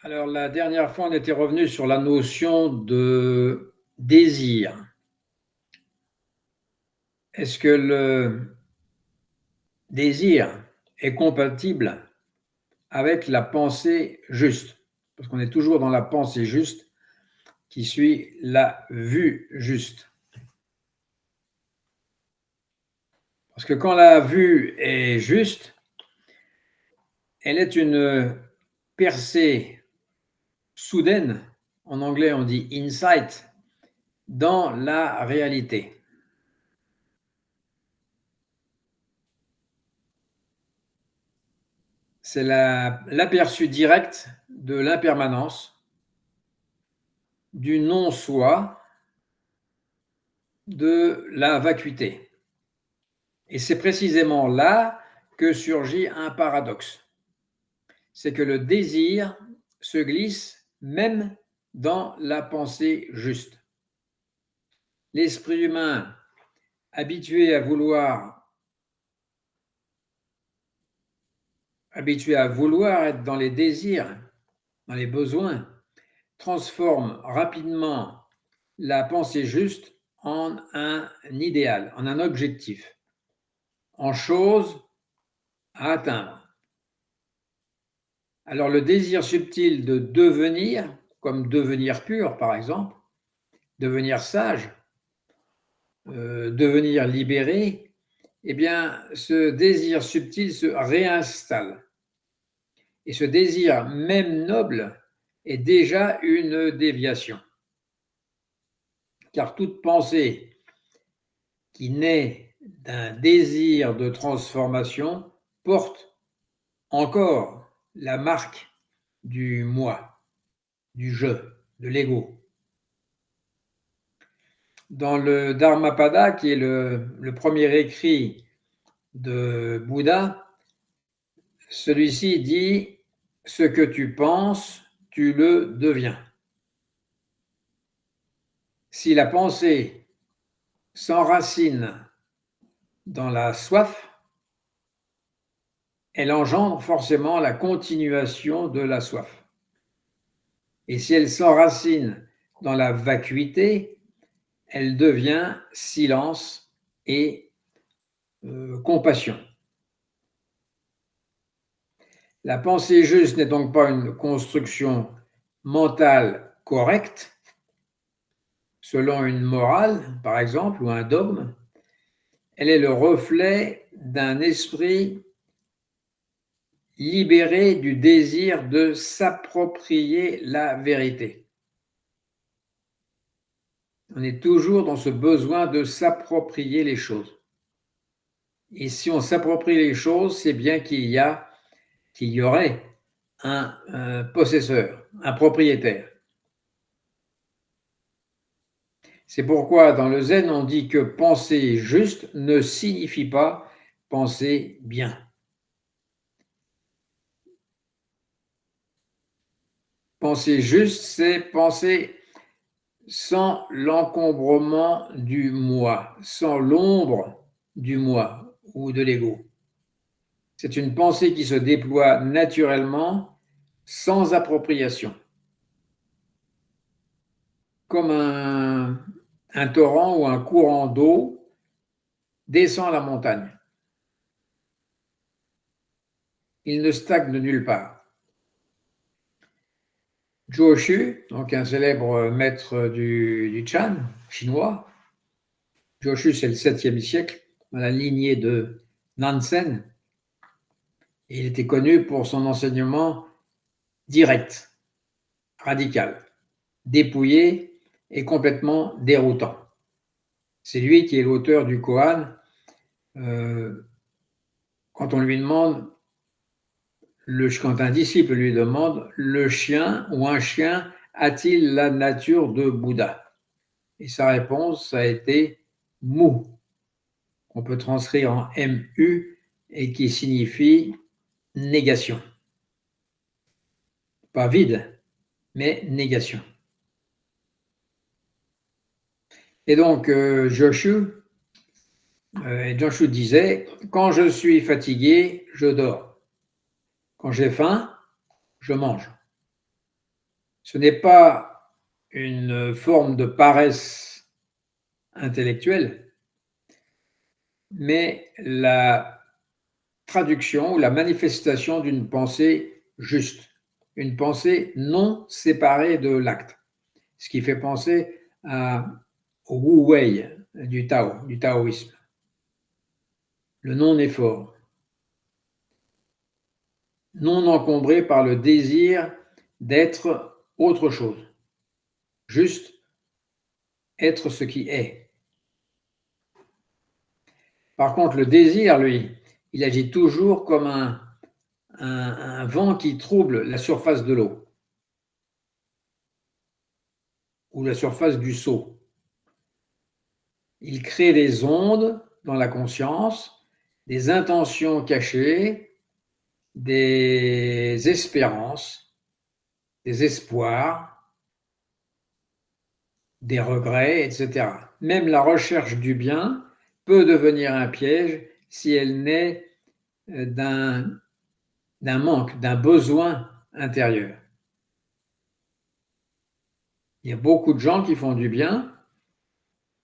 Alors, la dernière fois, on était revenu sur la notion de désir. Est-ce que le désir est compatible avec la pensée juste? Parce qu'on est toujours dans la pensée juste qui suit la vue juste. Parce que quand la vue est juste, elle est une percée soudaine, en anglais on dit insight, dans la réalité. C'est l'aperçu direct de l'impermanence, du non-soi, de la vacuité. Et c'est précisément là que surgit un paradoxe. C'est que le désir se glisse même dans la pensée juste. L'esprit humain, habitué à vouloir être dans les désirs, dans les besoins, transforme rapidement la pensée juste en un idéal, en un objectif, en chose à atteindre. Alors le désir subtil de devenir, comme devenir pur par exemple, devenir sage, devenir libéré, eh bien ce désir subtil se réinstalle. Et ce désir, même noble, est déjà une déviation. Car toute pensée qui naît d'un désir de transformation porte encore la marque du moi, du je, de l'ego. Dans le Dharmapada, qui est le premier écrit de Bouddha, celui-ci dit « Ce que tu penses, tu le deviens ». Si la pensée s'enracine dans la soif, elle engendre forcément la continuation de la soif. Et si elle s'enracine dans la vacuité, elle devient silence et compassion. La pensée juste n'est donc pas une construction mentale correcte, selon une morale, par exemple, ou un dogme. Elle est le reflet d'un esprit libéré du désir de s'approprier la vérité. On est toujours dans ce besoin de s'approprier les choses. Et si on s'approprie les choses, c'est bien qu'il y aurait un possesseur, un propriétaire. C'est pourquoi dans le zen, on dit que penser juste ne signifie pas penser bien. Penser juste, c'est penser sans l'encombrement du moi, sans l'ombre du moi ou de l'ego. C'est une pensée qui se déploie naturellement, sans appropriation, comme un torrent ou un courant d'eau descend la montagne. Il ne stagne nulle part. Zhuo Xu, donc un célèbre maître du Chan chinois, Zhuo Xu c'est le 7e siècle, dans la lignée de Nansen. Il était connu pour son enseignement direct, radical, dépouillé et complètement déroutant. C'est lui qui est l'auteur du Koan. Quand on lui demande, quand un disciple lui demande, le chien ou un chien a-t-il la nature de Bouddha? Et sa réponse, ça a été Mu, qu'on peut transcrire en MU et qui signifie négation. Pas vide, mais négation. Et donc, Joshu disait, quand je suis fatigué, je dors. Quand j'ai faim, je mange. Ce n'est pas une forme de paresse intellectuelle, mais la traduction ou la manifestation d'une pensée juste, une pensée non séparée de l'acte, ce qui fait penser au Wu Wei du Tao, du taoïsme, le non-effort, non encombré par le désir d'être autre chose, juste être ce qui est. Par contre, le désir, lui, il agit toujours comme un vent qui trouble la surface de l'eau ou la surface du seau. Il crée des ondes dans la conscience, des intentions cachées, des espérances, des espoirs, des regrets, etc. Même la recherche du bien peut devenir un piège si elle naît d'un manque, d'un besoin intérieur. Il y a beaucoup de gens qui font du bien,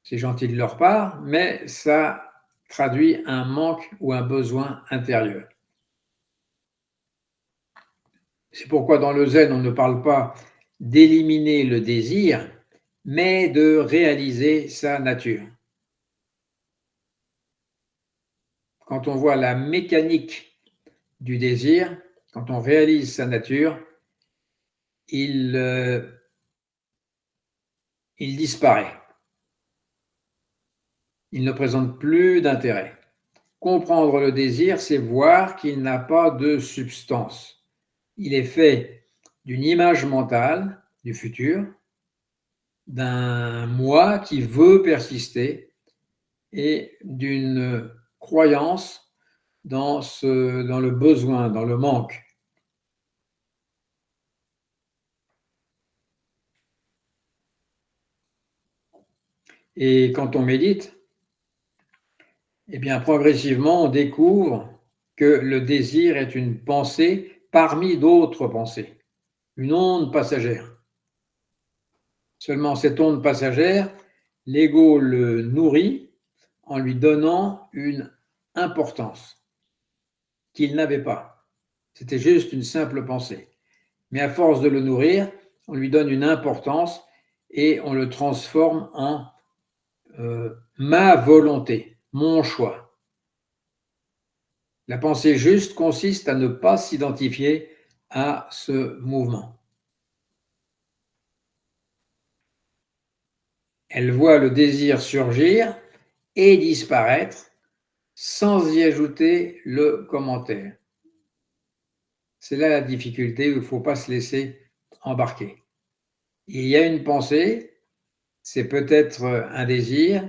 c'est gentil de leur part, mais ça traduit un manque ou un besoin intérieur. C'est pourquoi dans le zen, on ne parle pas d'éliminer le désir, mais de réaliser sa nature. Quand on voit la mécanique du désir, quand on réalise sa nature, il disparaît. Il ne présente plus d'intérêt. Comprendre le désir, c'est voir qu'il n'a pas de substance. Il est fait d'une image mentale du futur, d'un moi qui veut persister et d'une croyance dans le besoin, dans le manque. Et quand on médite, eh bien, progressivement, on découvre que le désir est une pensée parmi d'autres pensées, une onde passagère. Seulement, cette onde passagère, l'ego le nourrit en lui donnant une importance qu'il n'avait pas. C'était juste une simple pensée. Mais à force de le nourrir, on lui donne une importance et on le transforme en ma volonté, mon choix. La pensée juste consiste à ne pas s'identifier à ce mouvement. Elle voit le désir surgir et disparaître sans y ajouter le commentaire. C'est là la difficulté où il ne faut pas se laisser embarquer. Il y a une pensée, c'est peut-être un désir,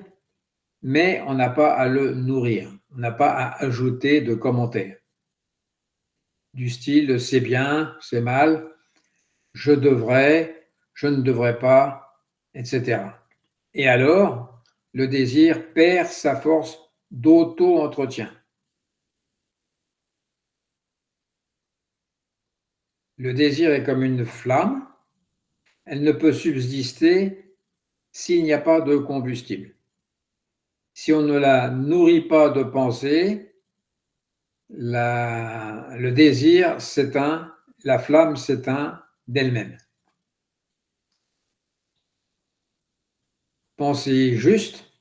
mais on n'a pas à le nourrir, on n'a pas à ajouter de commentaires. Du style c'est bien, c'est mal, je devrais, je ne devrais pas, etc. Et alors, le désir perd sa force d'auto-entretien. Le désir est comme une flamme, elle ne peut subsister s'il n'y a pas de combustible. Si on ne la nourrit pas de pensée, le désir s'éteint, la flamme s'éteint d'elle-même. Penser juste,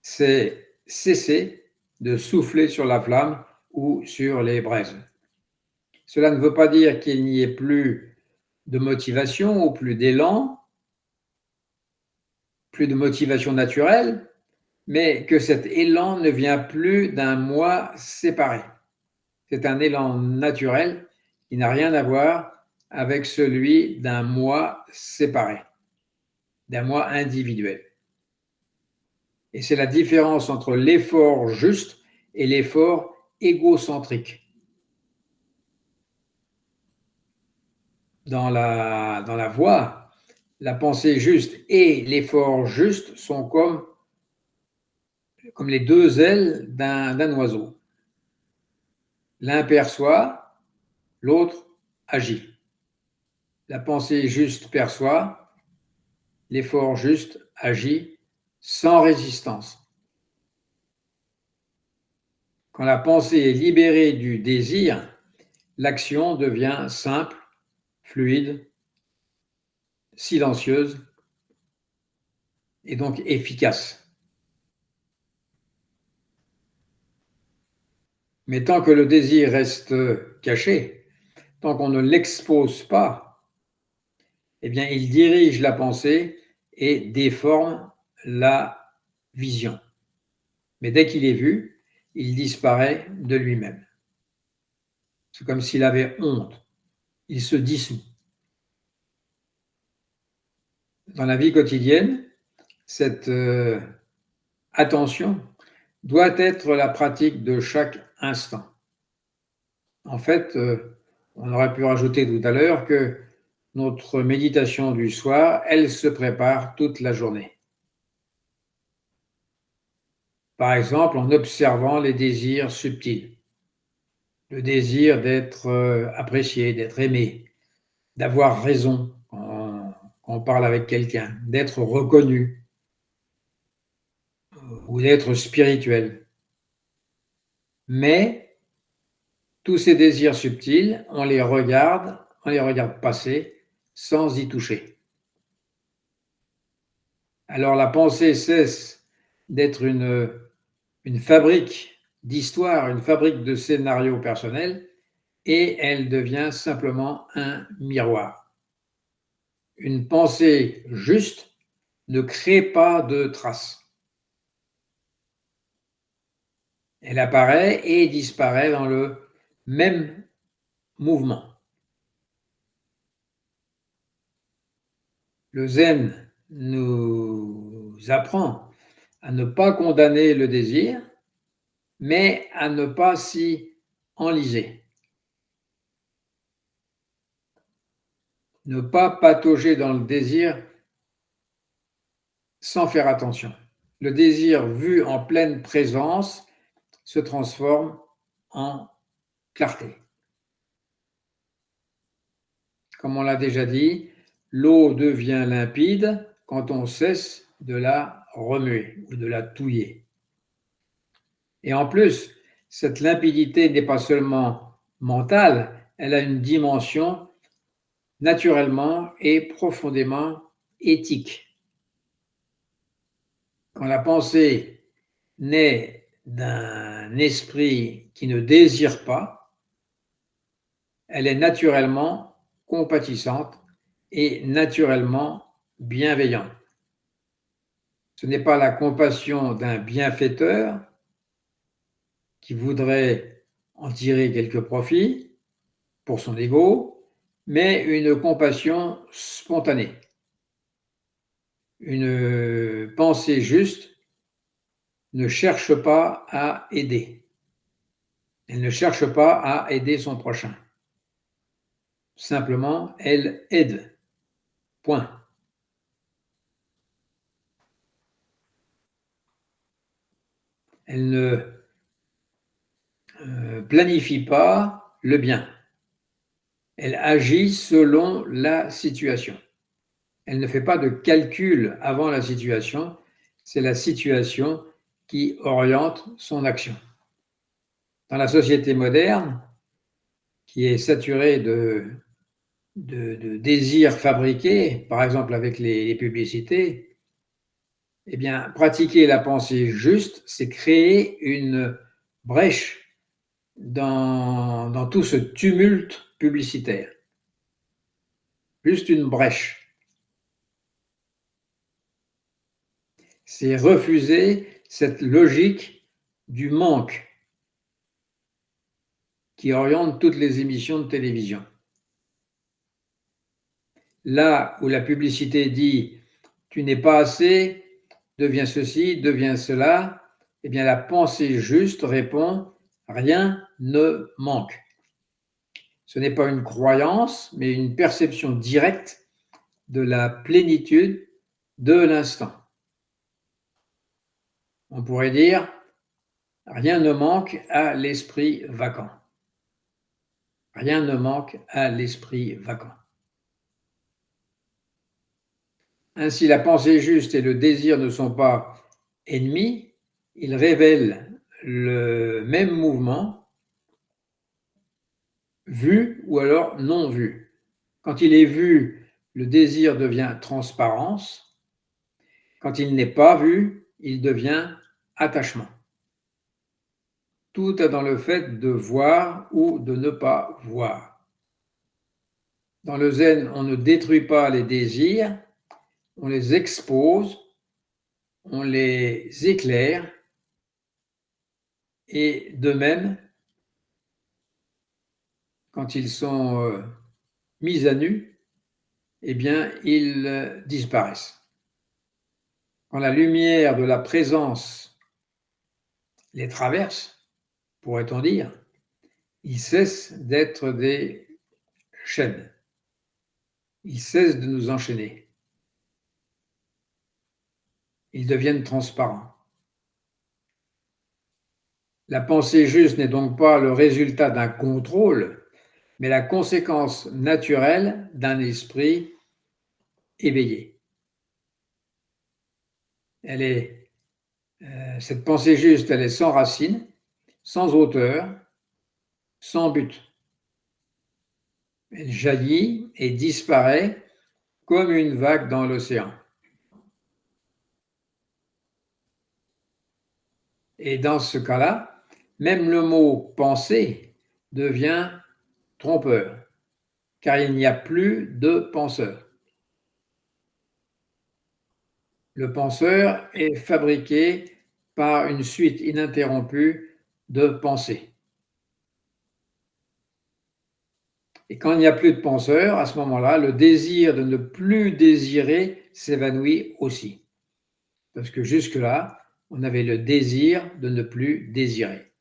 c'est cesser de souffler sur la flamme ou sur les braises. Cela ne veut pas dire qu'il n'y ait plus de motivation ou plus d'élan, plus de motivation naturelle, mais que cet élan ne vient plus d'un moi séparé. C'est un élan naturel qui n'a rien à voir avec celui d'un moi séparé, d'un moi individuel. Et c'est la différence entre l'effort juste et l'effort égocentrique. Dans la voie, la pensée juste et l'effort juste sont comme les deux ailes d'un oiseau. L'un perçoit, l'autre agit. La pensée juste perçoit, l'effort juste agit sans résistance. Quand la pensée est libérée du désir, l'action devient simple, fluide, silencieuse et donc efficace. Mais tant que le désir reste caché, tant qu'on ne l'expose pas, eh bien, il dirige la pensée et déforme la vision. Mais dès qu'il est vu, il disparaît de lui-même. C'est comme s'il avait honte. Il se dissout. Dans la vie quotidienne, cette attention doit être la pratique de chaque instant. En fait, on aurait pu rajouter tout à l'heure que notre méditation du soir, elle se prépare toute la journée. Par exemple, en observant les désirs subtils. Le désir d'être apprécié, d'être aimé, d'avoir raison quand on parle avec quelqu'un, d'être reconnu ou d'être spirituel. Mais tous ces désirs subtils, on les regarde passer sans y toucher. Alors la pensée cesse d'être une fabrique d'histoires, une fabrique de scénarios personnels, et elle devient simplement un miroir. Une pensée juste ne crée pas de traces. Elle apparaît et disparaît dans le même mouvement. Le zen nous apprend à ne pas condamner le désir, mais à ne pas s'y enliser. Ne pas patauger dans le désir sans faire attention. Le désir vu en pleine présence se transforme en clarté. Comme on l'a déjà dit, l'eau devient limpide quand on cesse de la remuer ou de la touiller. Et en plus, cette limpidité n'est pas seulement mentale, elle a une dimension naturellement et profondément éthique. Quand la pensée naît d'un esprit qui ne désire pas, elle est naturellement compatissante et naturellement bienveillante. Ce n'est pas la compassion d'un bienfaiteur qui voudrait en tirer quelques profits pour son ego, mais une compassion spontanée, une pensée juste ne cherche pas à aider. Elle ne cherche pas à aider son prochain. Simplement, elle aide. Point. Elle ne planifie pas le bien. Elle agit selon la situation. Elle ne fait pas de calcul avant la situation. C'est la situation qui oriente son action. Dans la société moderne, qui est saturée de désirs fabriqués, par exemple avec les publicités, eh bien, pratiquer la pensée juste, c'est créer une brèche dans tout ce tumulte publicitaire. Juste une brèche. C'est refuser cette logique du manque qui oriente toutes les émissions de télévision. Là où la publicité dit « tu n'es pas assez, deviens ceci, deviens cela », eh bien la pensée juste répond « rien ne manque ». Ce n'est pas une croyance, mais une perception directe de la plénitude de l'instant. On pourrait dire « rien ne manque à l'esprit vacant ». Rien ne manque à l'esprit vacant. Ainsi, la pensée juste et le désir ne sont pas ennemis, ils révèlent le même mouvement, vu ou alors non vu. Quand il est vu, le désir devient transparence. Quand il n'est pas vu, il devient attachement. Tout est dans le fait de voir ou de ne pas voir. Dans le zen, on ne détruit pas les désirs, on les expose, on les éclaire, et de même, quand ils sont mis à nu, eh bien, ils disparaissent. Quand la lumière de la présence les traverse, pourrait-on dire, ils cessent d'être des chaînes. Ils cessent de nous enchaîner. Ils deviennent transparents. La pensée juste n'est donc pas le résultat d'un contrôle, mais la conséquence naturelle d'un esprit éveillé. Cette pensée juste, elle est sans racine, sans auteur, sans but. Elle jaillit et disparaît comme une vague dans l'océan. Et dans ce cas-là, même le mot penser devient trompeur, car il n'y a plus de penseur. Le penseur est fabriqué par une suite ininterrompue de pensées. Et quand il n'y a plus de penseur, à ce moment-là, le désir de ne plus désirer s'évanouit aussi. Parce que jusque-là, on avait le désir de ne plus désirer.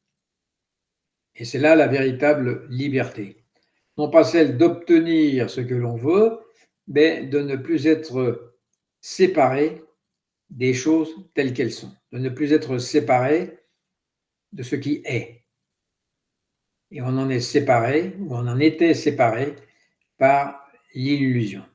Et c'est là la véritable liberté. Non pas celle d'obtenir ce que l'on veut, mais de ne plus être séparé des choses telles qu'elles sont, de ne plus être séparé de ce qui est. Et on en est séparé, ou on en était séparé par l'illusion.